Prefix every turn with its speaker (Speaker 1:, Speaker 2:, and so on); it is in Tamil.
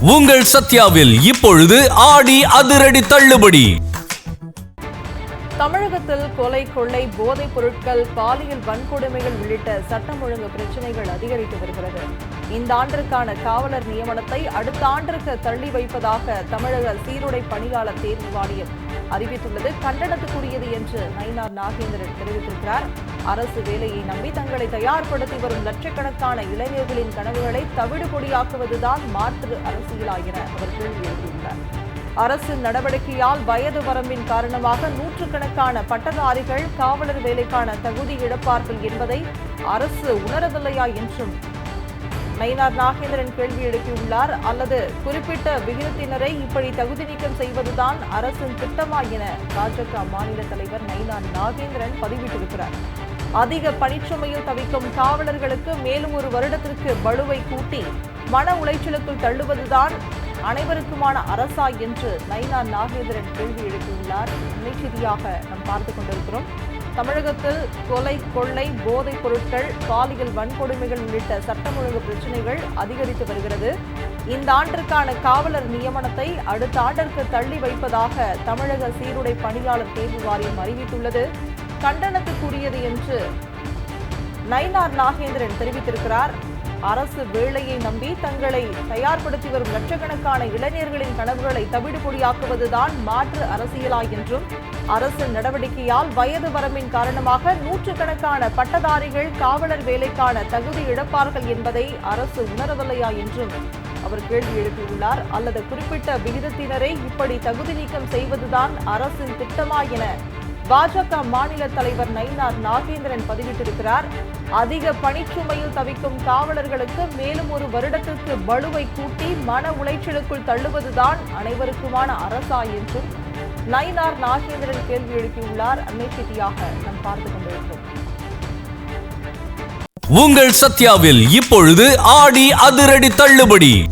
Speaker 1: உங்கள் சத்யாவில் இப்பொழுது ஆடி அதிரடி தள்ளுபடி.
Speaker 2: தமிழகத்தில் கொலை, கொள்ளை, போதைப் பொருட்கள், பாலியல் வன்கொடுமைகள் உள்ளிட்ட சட்டம் ஒழுங்கு பிரச்சினைகள் அதிகரித்து வருகிறது. இந்த ஆண்டிற்கான காவலர் நியமனத்தை அடுத்த ஆண்டிற்கு தள்ளி வைப்பதாக தமிழக சீருடை பணியாளர் தேர்வு வாரியம் அறிவித்துள்ளது கண்டனத்துக்குரியது என்று நயினார் நாகேந்திரன் தெரிவித்திருக்கிறார். அரசு வேலையை நம்பி தங்களை தயார்படுத்தி வரும் லட்சக்கணக்கான இளைஞர்களின் கனவுகளை தவிடுபொடியாக்குவதுதான் மாற்று அரசியலா என அவர் கேள்வி எழுப்பியுள்ளார். அரசு நடவடிக்கையால் வயது வரம்பின் காரணமாக நூற்றுக்கணக்கான பட்டதாரிகள் காவலர் வேலைக்கான தகுதி இழப்பார்கள் என்பதை அரசு உணரவில்லையா என்றும் நயினார் நாகேந்திரன் கேள்வி எழுப்பியுள்ளார். அல்லது குறிப்பிட்ட விகிதத்தினரை இப்படி தகுதி நீக்கம் செய்வதுதான் அரசின் திட்டமா என பாஜக மாநில தலைவர் நயினார் நாகேந்திரன் பதிவிட்டிருக்கிறார். அதிக பணிச்சுமையில் தவிக்கும் காவலர்களுக்கு மேலும் ஒரு வருடத்திற்கு பளுவை கூட்டி மன உளைச்சலுக்குள் தள்ளுவதுதான் அனைவருக்குமான அரசா என்று நயினார் நாகேந்திரன் கேள்வி எழுப்பியுள்ளார். செய்தியாக நாம் பார்த்துக் கொண்டிருக்கிறோம். தமிழகத்தில் கொலை, கொள்ளை, போதைப் பொருட்கள், பாலியல் வன்கொடுமைகள் உள்ளிட்ட சட்டம் ஒழுங்கு பிரச்சினைகள் அதிகரித்து வருகிறது. இந்த ஆண்டிற்கான காவலர் நியமனத்தை அடுத்த ஆண்டிற்கு தள்ளி வைப்பதாக தமிழக சீருடை பணியாளர் தேர்வு வாரியம் அறிவித்துள்ளது கண்டனத்துக்குரியது என்று நயினார் நாகேந்திரன் தெரிவித்திருக்கிறார். அரசு வேலையை நம்பி தங்களை தயார்படுத்தி வரும் லட்சக்கணக்கான இளைஞர்களின் கனவுகளை தவிடுபொடியாக்குவதுதான் மாற்று அரசியலா என்றும் அரசு நடவடிக்கையால் வயது வரம்பின் காரணமாக நூற்றுக்கணக்கான பட்டதாரிகள் காவலர் வேலைக்கான தகுதி இழப்பார்கள் என்பதை அரசு உணரவில்லையா என்றும் அவர் கேள்வி எழுப்பியுள்ளார். அல்லது குறிப்பிட்ட விகிதத்தினரை இப்படி தகுதி நீக்கம் செய்வதுதான் அரசின் திட்டமா என பாஜக மாநில தலைவர் நயினார் நாகேந்திரன் பதிவிட்டிருக்கிறார். அதிக பணிச்சுமையில் தவிக்கும் காவலர்களுக்கு மேலும் ஒரு வருடத்திற்கு பளுவை கூட்டி மன உளைச்சலுக்குள் தள்ளுவதுதான் அனைவருக்குமான அரசா என்றும் நயினார் நாகேந்திரன் கேள்வி எழுப்பியுள்ளார். செய்தியாக நாம் பார்த்துக் கொண்டிருக்கிறோம்.
Speaker 1: உங்கள் சத்யாவில் இப்பொழுது ஆடி அதிரடி தள்ளுபடி.